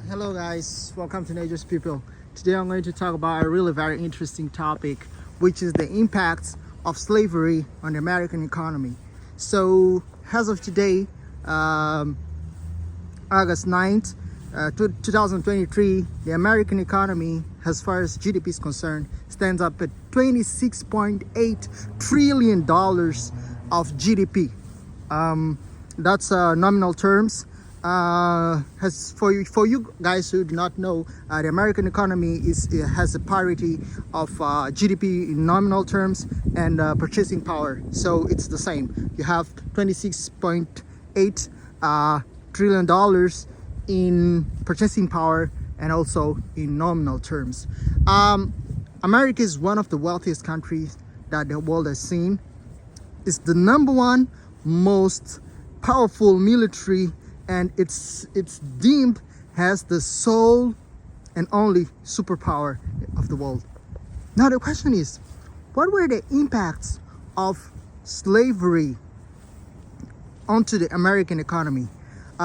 Hello guys, welcome to Nature's People. Today I'm going to talk about a really very interesting topic, which is the impacts of slavery on the American economy. So as of today, August 9th, 2023, the American economy, as far as GDP is concerned, stands up at $26.8 trillion of GDP. That's nominal terms. As for you guys who do not know, the American economy has a parity of GDP in nominal terms and purchasing power. So it's the same. You have $26.8 trillion dollars in purchasing power and also in nominal terms. America is one of the wealthiest countries that the world has seen. It's the number one most powerful military, and it's deemed as the sole and only superpower of the world. Now the question is, what were the impacts of slavery onto the American economy?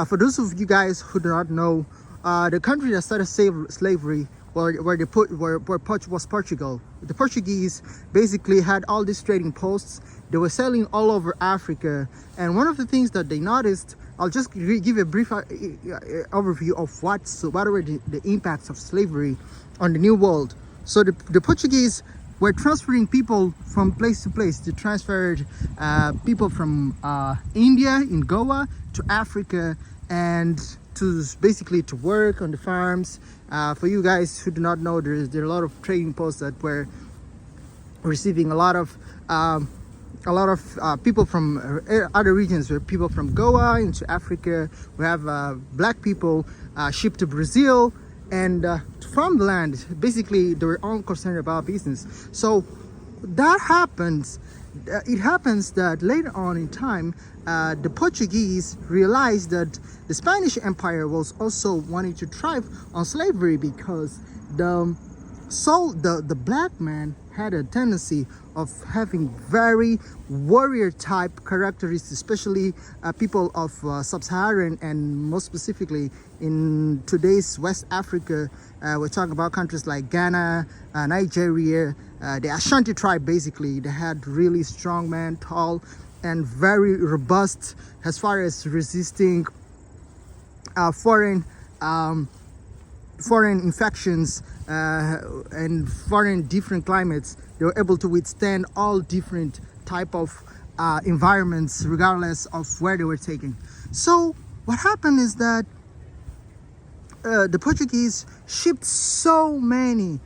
For those of you guys who do not know, the country that started slavery was Portugal. The Portuguese basically had all these trading posts. They were selling all over Africa, and one of the things that they noticed, I'll just give a brief overview of what were the impacts of slavery on the New World. So the Portuguese were transferring people from place to place. They transferred people from India in Goa to Africa, and to basically to work on the farms. For you guys who do not know, there are a lot of trading posts that were receiving a lot of people from other regions, where people from Goa into Africa. We have black people shipped to Brazil and from the land. Basically, they were all concerned about business. So that happens. It happens that later on in time, the Portuguese realized that the Spanish Empire was also wanting to thrive on slavery, because the black man had a tendency of having very warrior type characteristics, especially people of sub-Saharan, and most specifically in today's West Africa. We're talking about countries like Ghana, Nigeria, the Ashanti tribe. Basically, they had really strong men, tall and very robust as far as resisting foreign infections and foreign different climates. They were able to withstand all different type of environments, regardless of where they were taken. So what happened is that the Portuguese shipped so many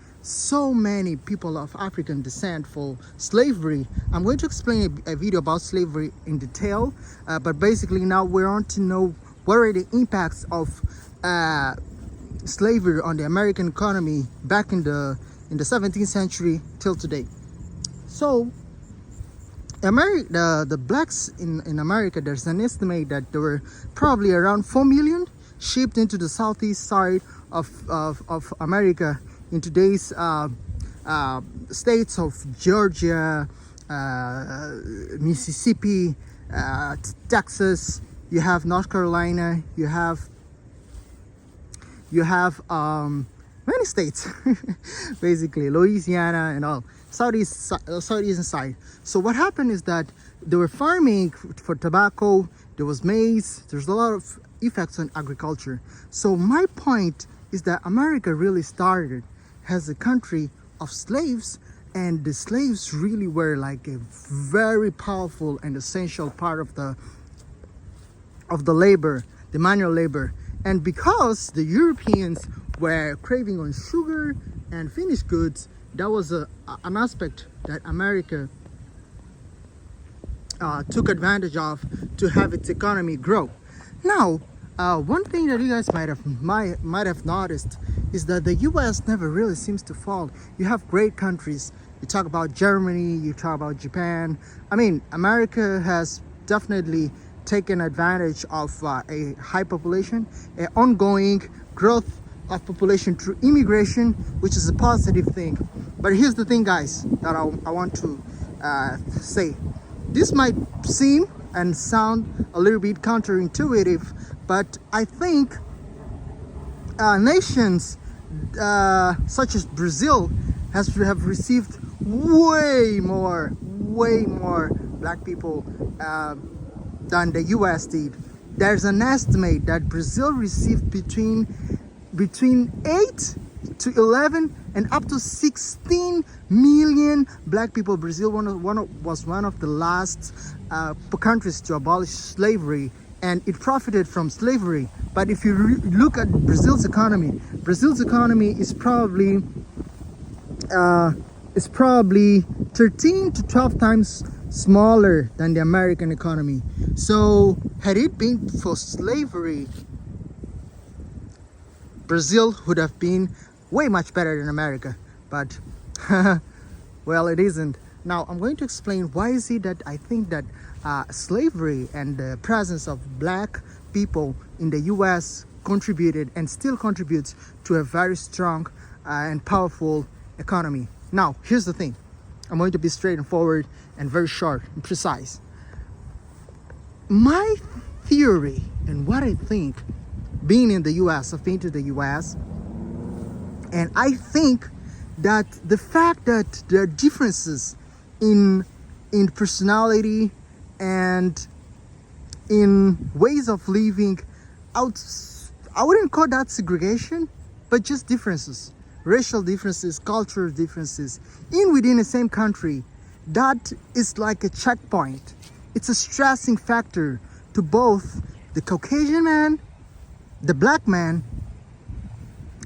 people of African descent for slavery. I'm going to explain a video about slavery in detail, but basically now we're on to know what are the impacts of slavery on the American economy back in the 17th century till today. So the blacks in America, there's an estimate that there were probably around 4 million shipped into the southeast side of America, in today's states of Georgia, Mississippi, Texas. You have North Carolina. You have many states, basically Louisiana and all southeastern side. So what happened is that they were farming for tobacco. There was maize. There's a lot of effects on agriculture. So my point is that America really started as a country of slaves, and the slaves really were like a very powerful and essential part of the labor, the manual labor. And because the Europeans were craving on sugar and finished goods, that was an aspect that America took advantage of to have its economy grow. Now, one thing that you guys might have noticed is that the US never really seems to fall. You have great countries. You talk about Germany, you talk about Japan. I mean, America has definitely taken advantage of a high population, an ongoing growth of population through immigration, which is a positive thing. But here's the thing, guys, that I want to say. This might seem and sound a little bit counterintuitive, but I think nations such as Brazil have received way more black people than the US did. There's an estimate that Brazil received between 8 to 11 and up to 16 million black people. Brazil was one of the last countries to abolish slavery, and it profited from slavery. But if you look at Brazil's economy is probably 13 to 12 times smaller than the American economy. So had it been for slavery, Brazil would have been way much better than America. But well, it isn't. Now I'm going to explain why is it that I think that slavery and the presence of black people in the US contributed and still contributes to a very strong and powerful economy. Now here's the thing, I'm going to be straightforward and very short and precise. My theory and what I think, being in the US, I've been to the US, and I think that the fact that there are differences in personality and in ways of living, I wouldn't call that segregation, but just differences, racial differences, cultural differences within the same country. That is like a checkpoint. It's a stressing factor to both the Caucasian man, the black man,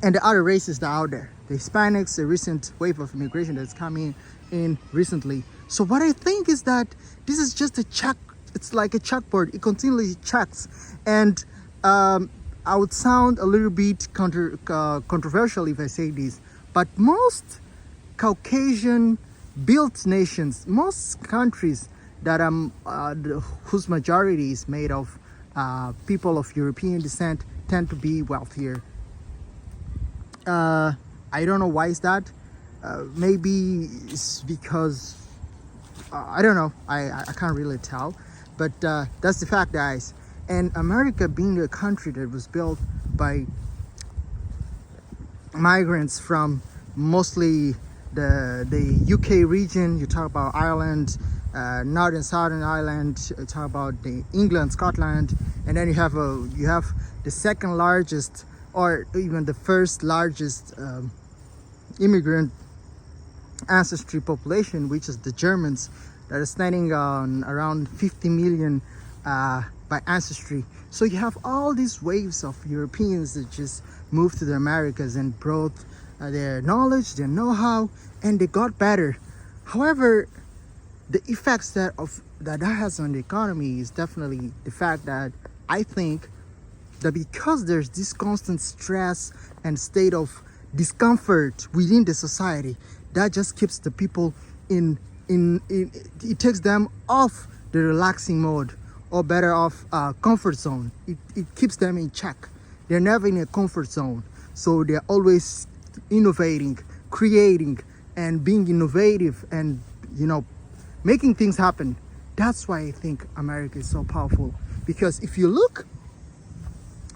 and the other races that are out there. The Hispanics, the recent wave of immigration that's coming in recently. So what I think is that this is just a check. It's like a chalkboard. It continually checks. And I would sound a little bit controversial if I say this, but most Caucasian-built nations, most countries that whose majority is made of people of European descent, tend to be wealthier. I don't know why is that. Maybe it's because I don't know. I can't really tell, but that's the fact, guys. And America, being a country that was built by migrants from mostly the UK region, you talk about Ireland, Northern Southern Ireland, you talk about the England, Scotland, and then you have the second largest or even the first largest immigrant ancestry population, which is the Germans, that are standing on around 50 million by ancestry. So you have all these waves of Europeans that just moved to the Americas and brought their knowledge, their know-how, and they got better. However, the effects that has on the economy is definitely the fact that I think that because there's this constant stress and state of discomfort within the society, that just keeps the people it takes them off the relaxing mode, or better off comfort zone. It keeps them in check. They're never in a comfort zone, so they're always innovating, creating, and being innovative, and making things happen. That's why I think America is so powerful, because if you look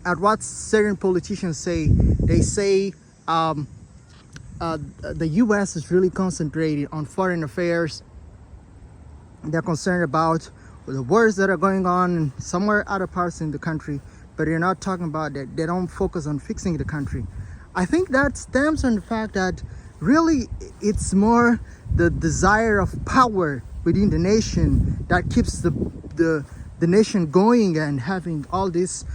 at what certain politicians say, they say the US is really concentrated on foreign affairs. They're concerned about the wars that are going on in somewhere other parts in the country, but they're not talking about that. They don't focus on fixing the country. I think that stems from the fact that really it's more the desire of power within the nation that keeps the nation going and having all these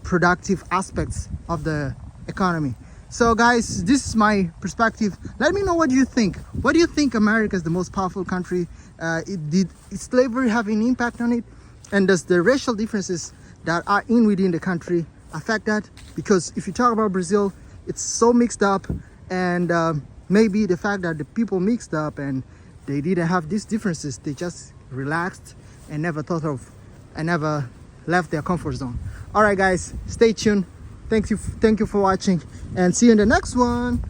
productive aspects of the economy. So guys, this is my perspective. Let me know what you think. What do you think America is the most powerful country? Did slavery have an impact on it? And does the racial differences that are within the country affect that? Because if you talk about Brazil, it's so mixed up, and maybe the fact that the people mixed up and they didn't have these differences, they just relaxed and never left their comfort zone. All right guys, stay tuned. Thank you for watching, and see you in the next one.